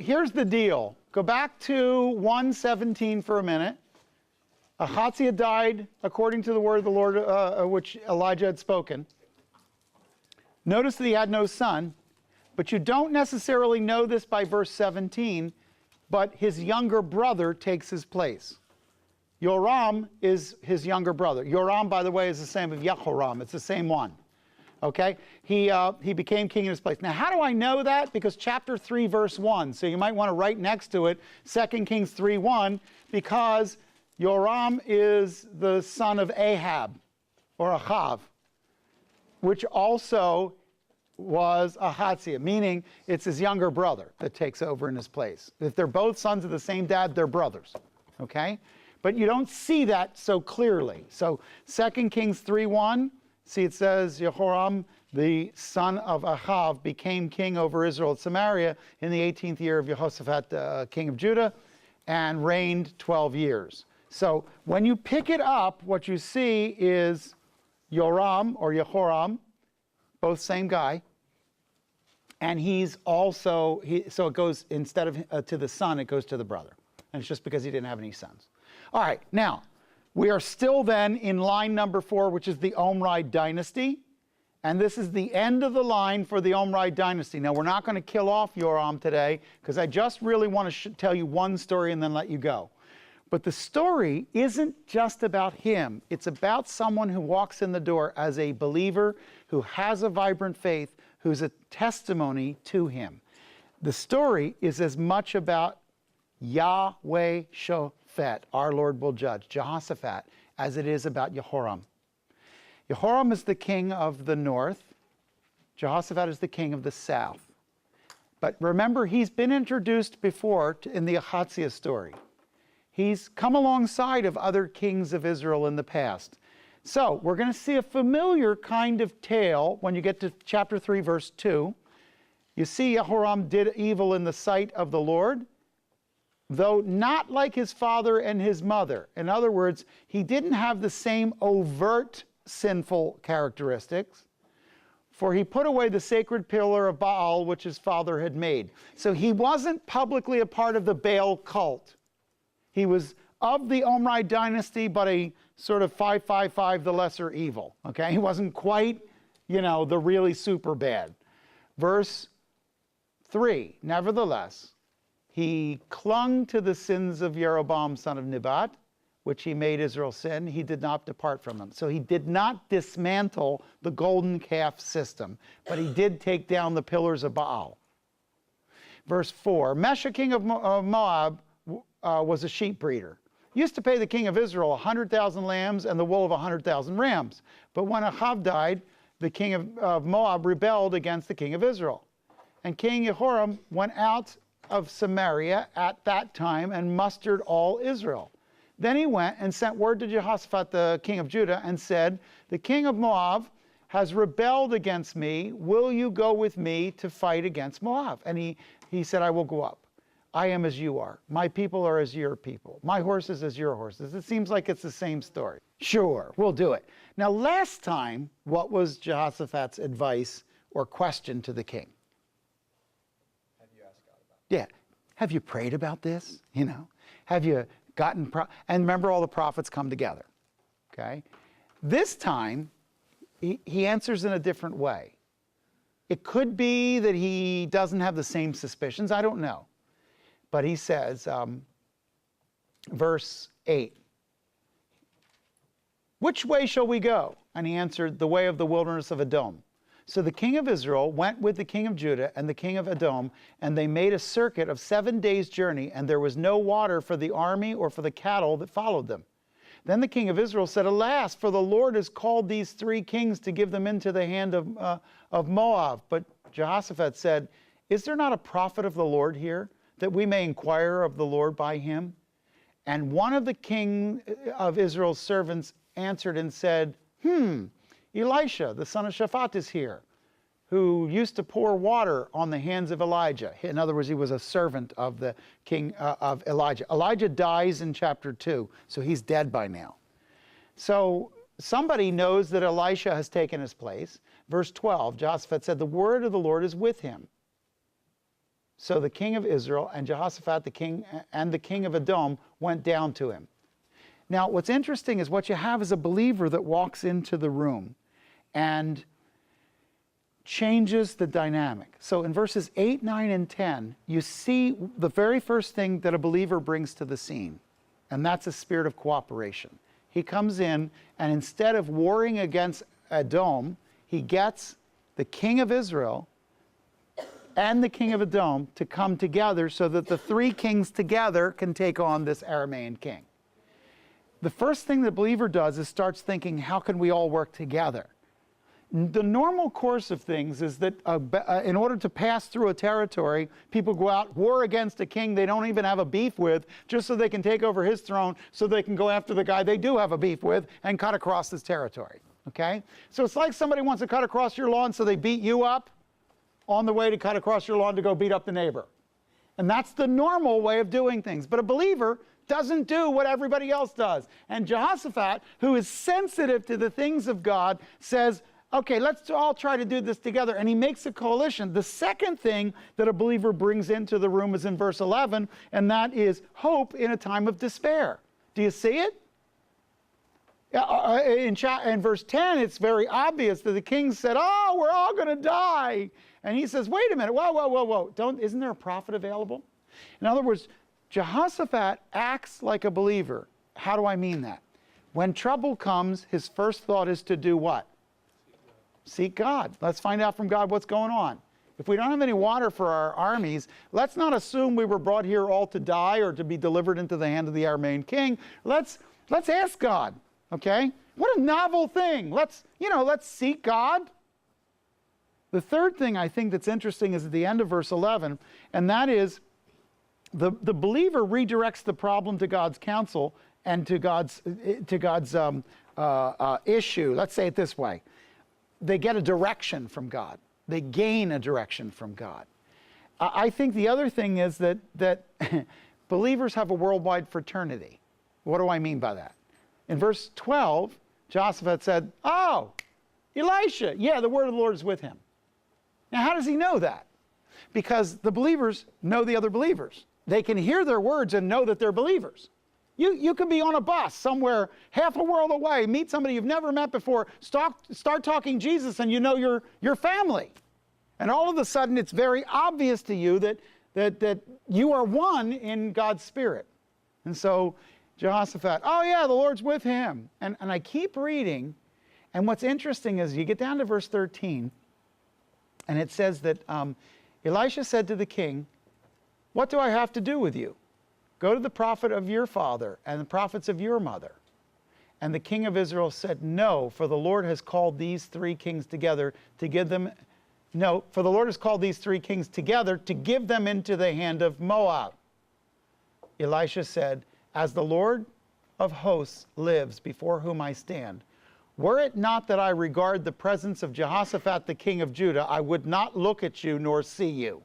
here's the deal. Go back to 1:17 for a minute. Ahaziah died according to the word of the Lord, which Elijah had spoken. Notice that he had no son, but you don't necessarily know this by verse 17, but his younger brother takes his place. Yoram is his younger brother. Yoram, by the way, is the same as Yehoram. It's the same one. Okay? He became king in his place. Now, how do I know that? Because chapter 3, verse 1. So you might want to write next to it 2 Kings 3:1, because Yoram is the son of Ahab, or Ahav, which also was Ahaziah, meaning it's his younger brother that takes over in his place. If they're both sons of the same dad, they're brothers. Okay? But you don't see that so clearly. So 2 Kings 3:1, see it says, Jehoram, the son of Ahav, became king over Israel at Samaria in the 18th year of Jehoshaphat, king of Judah, and reigned 12 years. So when you pick it up, what you see is Yoram, or Yehoram, both same guy, and he's also, so it goes, instead of to the son, it goes to the brother. And it's just because he didn't have any sons. All right, now, we are still then in line number 4, which is the Omri dynasty. And this is the end of the line for the Omri dynasty. Now, we're not going to kill off Yoram today, because I just really want to tell you one story and then let you go. But the story isn't just about him. It's about someone who walks in the door as a believer, who has a vibrant faith, who's a testimony to him. The story is as much about Yahweh Shofet, our Lord will judge, Jehoshaphat, as it is about Jehoram. Jehoram is the king of the north. Jehoshaphat is the king of the south. But remember, he's been introduced before in the Ahaziah story. He's come alongside of other kings of Israel in the past. So we're going to see a familiar kind of tale when you get to chapter 3, verse 2. You see, Jehoram did evil in the sight of the Lord, though not like his father and his mother. In other words, he didn't have the same overt sinful characteristics, for he put away the sacred pillar of Baal, which his father had made. So he wasn't publicly a part of the Baal cult. He was of the Omri dynasty, but a sort of 555, the lesser evil. Okay? He wasn't quite, the really super bad. Verse 3, nevertheless, he clung to the sins of Jeroboam, son of Nebat, which he made Israel sin. He did not depart from them. So he did not dismantle the golden calf system, but he did take down the pillars of Baal. Verse 4, Mesha, king of Moab, was a sheep breeder. He used to pay the king of Israel 100,000 lambs and the wool of 100,000 rams. But when Ahav died, the king of Moab rebelled against the king of Israel. And King Jehoram went out of Samaria at that time and mustered all Israel. Then he went and sent word to Jehoshaphat, the king of Judah, and said, the king of Moab has rebelled against me. Will you go with me to fight against Moab? And he said, I will go up. I am as you are. My people are as your people. My horses as your horses. It seems like it's the same story. Sure, we'll do it. Now, last time, what was Jehoshaphat's advice or question to the king? Have you asked God about it? Yeah. Have you prayed about this? Have you gotten... And remember, all the prophets come together. Okay? This time, he answers in a different way. It could be that he doesn't have the same suspicions. I don't know. But he says, verse 8, which way shall we go? And he answered, the way of the wilderness of Edom. So the king of Israel went with the king of Judah and the king of Edom, and they made a circuit of 7 days' journey, and there was no water for the army or for the cattle that followed them. Then the king of Israel said, alas, for the Lord has called these 3 kings to give them into the hand of Moab. But Jehoshaphat said, is there not a prophet of the Lord here, that we may inquire of the Lord by him? And one of the king of Israel's servants answered and said, Elisha, the son of Shaphat, is here, who used to pour water on the hands of Elijah. In other words, he was a servant of the king of Elijah. Elijah dies in chapter 2, so he's dead by now. So somebody knows that Elisha has taken his place. Verse 12, Jehoshaphat said, the word of the Lord is with him. So the king of Israel and Jehoshaphat the king of Edom went down to him. Now, what's interesting is what you have is a believer that walks into the room and changes the dynamic. So in verses 8, 9, and 10, you see the very first thing that a believer brings to the scene, and that's a spirit of cooperation. He comes in, and instead of warring against Edom, he gets the king of Israel and the king of Edom to come together so that the three kings together can take on this Aramaean king. The first thing the believer does is starts thinking, how can we all work together? The normal course of things is that in order to pass through a territory, people go out, war against a king they don't even have a beef with, just so they can take over his throne, so they can go after the guy they do have a beef with and cut across his territory. Okay? So it's like somebody wants to cut across your lawn, so they beat you up on the way to cut across your lawn to go beat up the neighbor. And that's the normal way of doing things. But a believer doesn't do what everybody else does. And Jehoshaphat, who is sensitive to the things of God, says, okay, let's all try to do this together. And he makes a coalition. The second thing that a believer brings into the room is in verse 11, and that is hope in a time of despair. Do you see it? In verse 10, it's very obvious that the king said, oh, we're all going to die. And he says, wait a minute, whoa. Isn't there a prophet available? In other words, Jehoshaphat acts like a believer. How do I mean that? When trouble comes, his first thought is to do what? Seek God. Let's find out from God what's going on. If we don't have any water for our armies, let's not assume we were brought here all to die or to be delivered into the hand of the Aramaean king. Let's ask God, okay? What a novel thing. Let's seek God. The third thing I think that's interesting is at the end of verse 11, and that is the believer redirects the problem to God's counsel and to God's issue. Let's say it this way. They get a direction from God. They gain a direction from God. I think the other thing is that believers have a worldwide fraternity. What do I mean by that? In verse 12, Jehoshaphat said, oh, Elisha, yeah, the word of the Lord is with him. Now, how does he know that? Because the believers know the other believers. They can hear their words and know that they're believers. You could be on a bus somewhere half a world away, meet somebody you've never met before, start talking Jesus, and you know your family. And all of a sudden, it's very obvious to you that you are one in God's Spirit. And so Jehoshaphat, oh yeah, the Lord's with him. And I keep reading, and what's interesting is you get down to verse 13, and it says that Elisha said to the king, what do I have to do with you? Go to the prophet of your father and the prophets of your mother. And the king of Israel said, no, for the Lord has called these three kings together to give them, no, for the Lord has called these three kings together to give them into the hand of Moab. Elisha said, as the Lord of hosts lives before whom I stand, were it not that I regard the presence of Jehoshaphat the king of Judah, I would not look at you nor see you.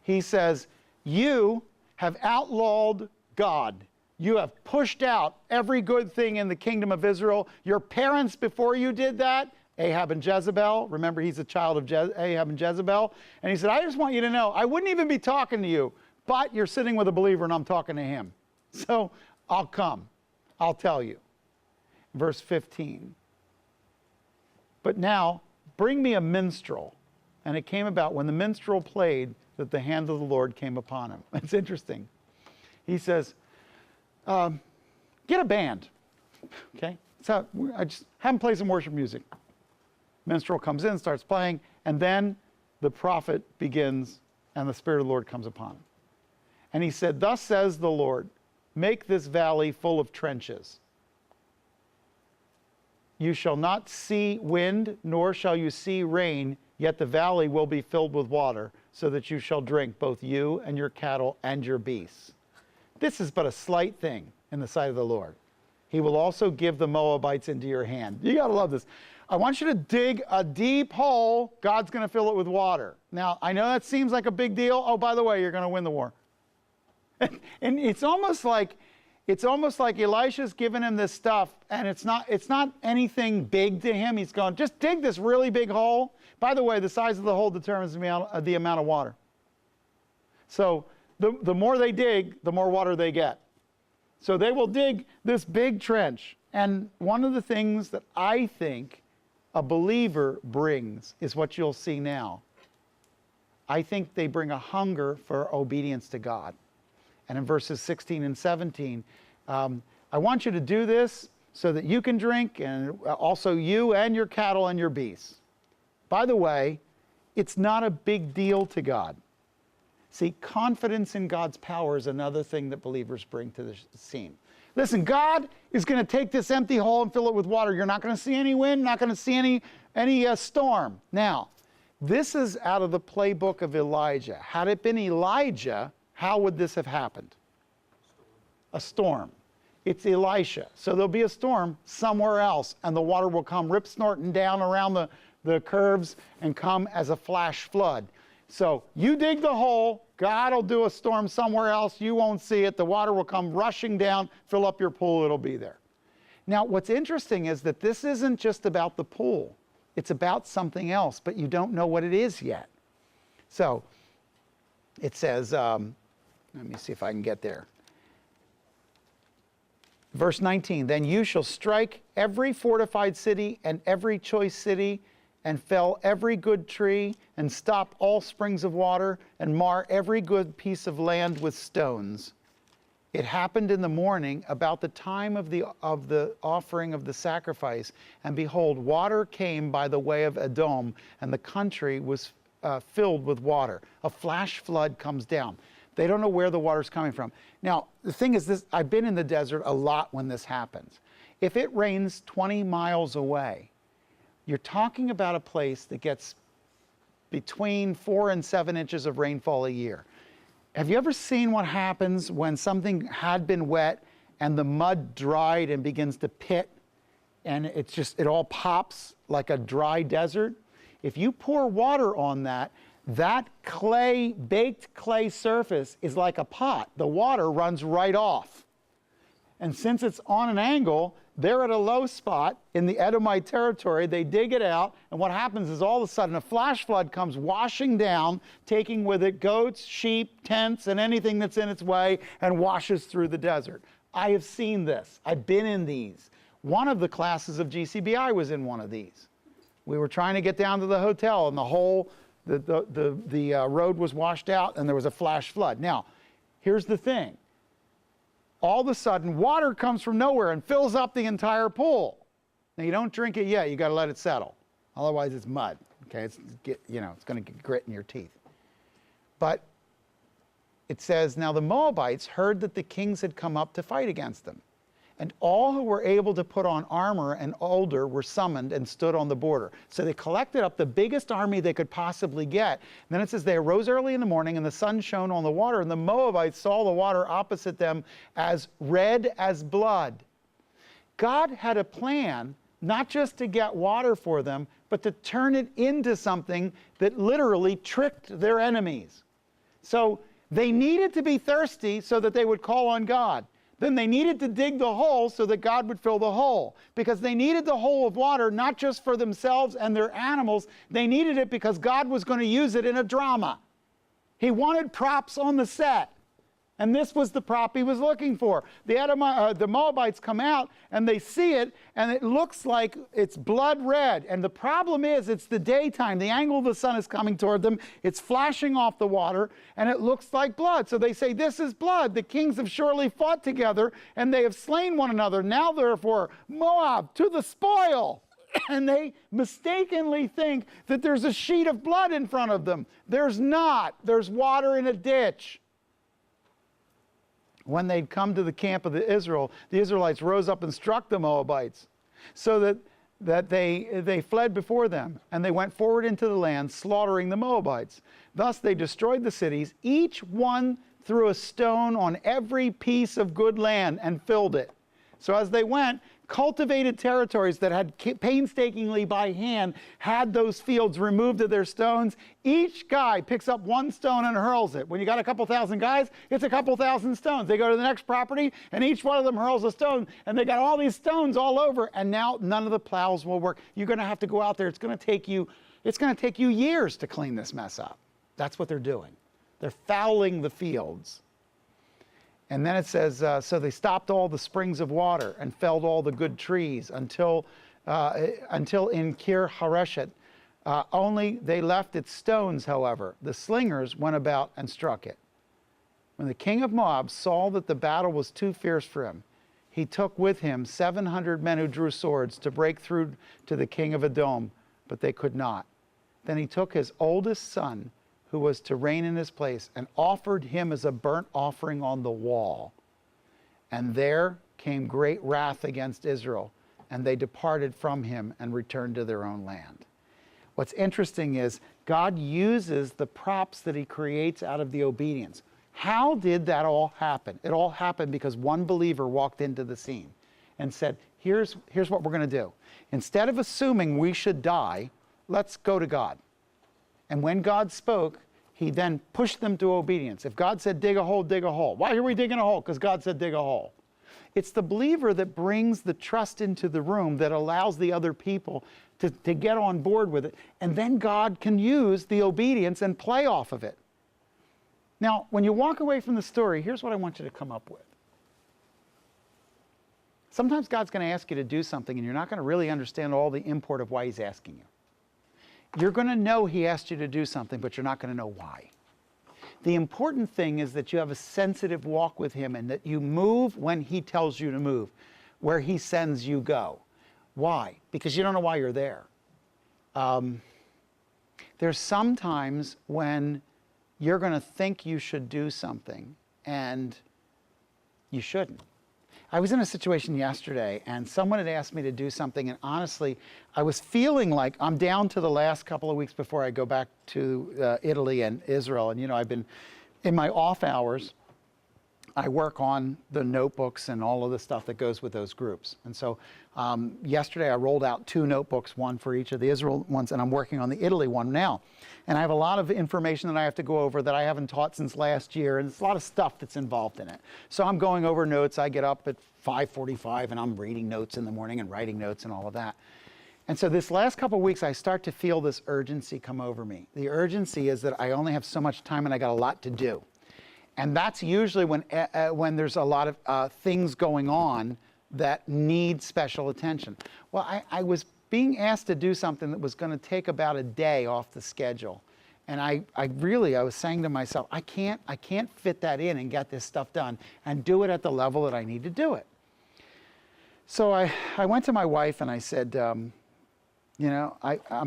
He says, you have outlawed God. You have pushed out every good thing in the kingdom of Israel. Your parents before you did that, Ahab and Jezebel. Remember, he's a child of Ahab and Jezebel. And he said, I just want you to know, I wouldn't even be talking to you, but you're sitting with a believer and I'm talking to him. So I'll come. I'll tell you. Verse 15. But now, bring me a minstrel. And it came about when the minstrel played that the hand of the Lord came upon him. It's interesting. He says, get a band. Okay? So I just have him play some worship music. Minstrel comes in, starts playing, and then the prophet begins, and the Spirit of the Lord comes upon him. And he said, thus says the Lord, make this valley full of trenches. You shall not see wind, nor shall you see rain, yet the valley will be filled with water, so that you shall drink, both you and your cattle and your beasts. This is but a slight thing in the sight of the Lord. He will also give the Moabites into your hand. You got to love this. I want you to dig a deep hole. God's going to fill it with water. Now, I know that seems like a big deal. Oh, by the way, you're going to win the war. And it's almost like Elisha's given him this stuff, and it's not anything big to him. He's going, just dig this really big hole. By the way, the size of the hole determines the amount of water. So the more they dig, the more water they get. So they will dig this big trench. And one of the things that I think a believer brings is what you'll see now. I think they bring a hunger for obedience to God. And in verses 16 and 17, I want you to do this so that you can drink, and also you and your cattle and your beasts. By the way, it's not a big deal to God. See, confidence in God's power is another thing that believers bring to the scene. Listen, God is going to take this empty hole and fill it with water. You're not going to see any wind, not going to see any storm. Now, this is out of the playbook of Elijah. Had it been Elijah, how would this have happened? A storm. It's Elisha. So there'll be a storm somewhere else, and the water will come rip-snorting down around the curves and come as a flash flood. So you dig the hole, God will do a storm somewhere else, you won't see it, the water will come rushing down, fill up your pool, it'll be there. Now, what's interesting is that this isn't just about the pool. It's about something else, but you don't know what it is yet. So it says, let me see if I can get there. Verse 19, then you shall strike every fortified city and every choice city, and fell every good tree, and stop all springs of water, and mar every good piece of land with stones. It happened in the morning about the time of the offering of the sacrifice, and behold, water came by the way of Edom, and the country was filled with water. A flash flood comes down. They don't know where the water's coming from. Now, the thing is this, I've been in the desert a lot when this happens. If it rains 20 miles away, you're talking about a place that gets between 4 and 7 inches of rainfall a year. Have you ever seen what happens when something had been wet and the mud dried and begins to pit, and it all pops like a dry desert? If you pour water on that baked clay surface is like a pot. The water runs right off. And since it's on an angle, they're at a low spot in the Edomite territory. They dig it out, and what happens is all of a sudden a flash flood comes washing down, taking with it goats, sheep, tents, and anything that's in its way, and washes through the desert. I have seen this. I've been in these. One of the classes of GCBI was in one of these. We were trying to get down to the hotel, and the road was washed out, and there was a flash flood. Now, here's the thing. All of a sudden, water comes from nowhere and fills up the entire pool. Now, you don't drink it yet. You got to let it settle. Otherwise, it's mud. Okay, it's going to get grit in your teeth. But it says, now the Moabites heard that the kings had come up to fight against them. And all who were able to put on armor and older were summoned and stood on the border. So they collected up the biggest army they could possibly get. And then it says they arose early in the morning, and the sun shone on the water, and the Moabites saw the water opposite them as red as blood. God had a plan not just to get water for them, but to turn it into something that literally tricked their enemies. So they needed to be thirsty so that they would call on God. Then they needed to dig the hole so that God would fill the hole. Because they needed the hole of water not just for themselves and their animals. They needed it because God was going to use it in a drama. He wanted props on the set. And this was the prop he was looking for. The Moabites come out and they see it, and it looks like it's blood red. And the problem is it's the daytime. The angle of the sun is coming toward them. It's flashing off the water, and it looks like blood. So they say, this is blood. The kings have surely fought together, and they have slain one another. Now, therefore, Moab, to the spoil. And they mistakenly think that there's a sheet of blood in front of them. There's not. There's water in a ditch. When they'd come to the camp of the Israelites rose up and struck the Moabites, so that they fled before them, and they went forward into the land, slaughtering the Moabites. Thus they destroyed the cities. Each one threw a stone on every piece of good land and filled it. So as they went, cultivated territories that had painstakingly by hand had those fields removed of their stones. Each guy picks up one stone and hurls it. When you got a couple thousand guys, it's a couple thousand stones. They go to the next property, and each one of them hurls a stone, and they got all these stones all over, and now none of the plows will work. You're going to have to go out there. It's going to take you years to clean this mess up. That's what they're doing. They're fouling the fields. And then it says, so they stopped all the springs of water and felled all the good trees until in Kir Hareshet. Only they left its stones, however. The slingers went about and struck it. When the king of Moab saw that the battle was too fierce for him, he took with him 700 men who drew swords to break through to the king of Edom, but they could not. Then he took his oldest son, who was to reign in his place, and offered him as a burnt offering on the wall. And there came great wrath against Israel, and they departed from him and returned to their own land. What's interesting is God uses the props that he creates out of the obedience. How did that all happen? It all happened because one believer walked into the scene and said, here's what we're going to do. Instead of assuming we should die, let's go to God. And when God spoke, he then pushed them to obedience. If God said, dig a hole, dig a hole. Why are we digging a hole? Because God said, dig a hole. It's the believer that brings the trust into the room that allows the other people to get on board with it. And then God can use the obedience and play off of it. Now, when you walk away from the story, here's what I want you to come up with. Sometimes God's going to ask you to do something and you're not going to really understand all the import of why he's asking you. You're going to know he asked you to do something, but you're not going to know why. The important thing is that you have a sensitive walk with him and that you move when he tells you to move. Where he sends you go. Why? Because you don't know why you're there. There's some times when you're going to think you should do something and you shouldn't. I was in a situation yesterday and someone had asked me to do something, and honestly, I was feeling like I'm down to the last couple of weeks before I go back to Italy and Israel. And I've been in my off hours, I work on the notebooks and all of the stuff that goes with those groups. And so yesterday I rolled out 2 notebooks, one for each of the Israel ones, and I'm working on the Italy one now. And I have a lot of information that I have to go over that I haven't taught since last year, and it's a lot of stuff that's involved in it. So I'm going over notes. I get up at 5:45 and I'm reading notes in the morning and writing notes and all of that. And so this last couple of weeks, I start to feel this urgency come over me. The urgency is that I only have so much time and I got a lot to do. And that's usually when there's a lot of things going on that need special attention. Well, I was being asked to do something that was going to take about a day off the schedule. And I was saying to myself, I can't fit that in and get this stuff done and do it at the level that I need to do it. So I went to my wife and I said, I'm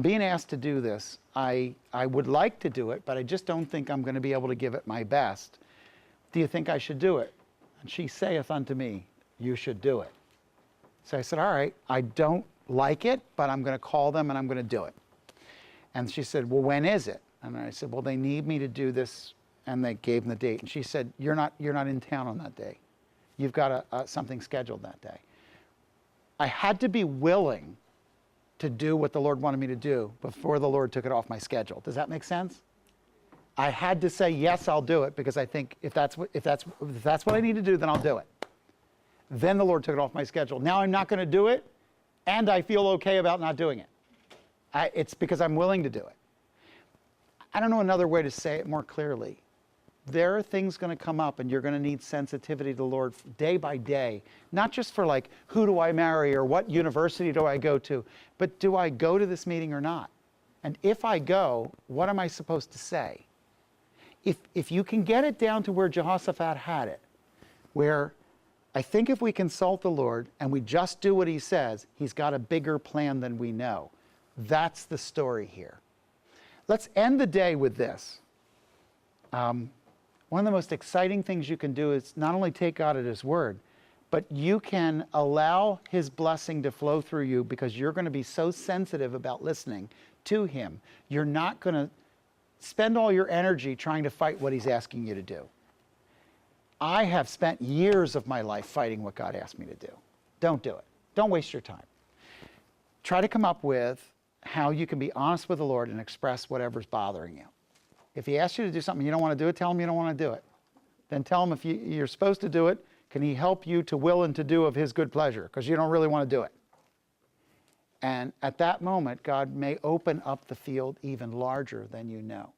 being asked to do this. I would like to do it, but I just don't think I'm going to be able to give it my best. Do you think I should do it? And she saith unto me, you should do it. So I said, all right, I don't like it, but I'm going to call them and I'm going to do it. And she said, well, when is it? And I said, well, they need me to do this. And they gave them the date. And she said, you're not in town on that day. You've got something scheduled that day. I had to be willing to do what the Lord wanted me to do before the Lord took it off my schedule. Does that make sense? I had to say, yes, I'll do it, because I think if that's what I need to do, then I'll do it. Then the Lord took it off my schedule. Now I'm not going to do it, and I feel okay about not doing it. It's because I'm willing to do it. I don't know another way to say it more clearly. There are things going to come up, and you're going to need sensitivity to the Lord day by day. Not just for like, who do I marry or what university do I go to, but do I go to this meeting or not? And if I go, what am I supposed to say? If you can get it down to where Jehoshaphat had it, where I think if we consult the Lord and we just do what he says, he's got a bigger plan than we know. That's the story here. Let's end the day with this. One of the most exciting things you can do is not only take God at his word, but you can allow his blessing to flow through you, because you're going to be so sensitive about listening to him. You're not going to spend all your energy trying to fight what he's asking you to do. I have spent years of my life fighting what God asked me to do. Don't do it. Don't waste your time. Try to come up with how you can be honest with the Lord and express whatever's bothering you. If he asks you to do something you don't want to do it, tell him you don't want to do it. Then tell him if you're supposed to do it, can he help you to will and to do of his good pleasure, because you don't really want to do it. And at that moment, God may open up the field even larger than you know.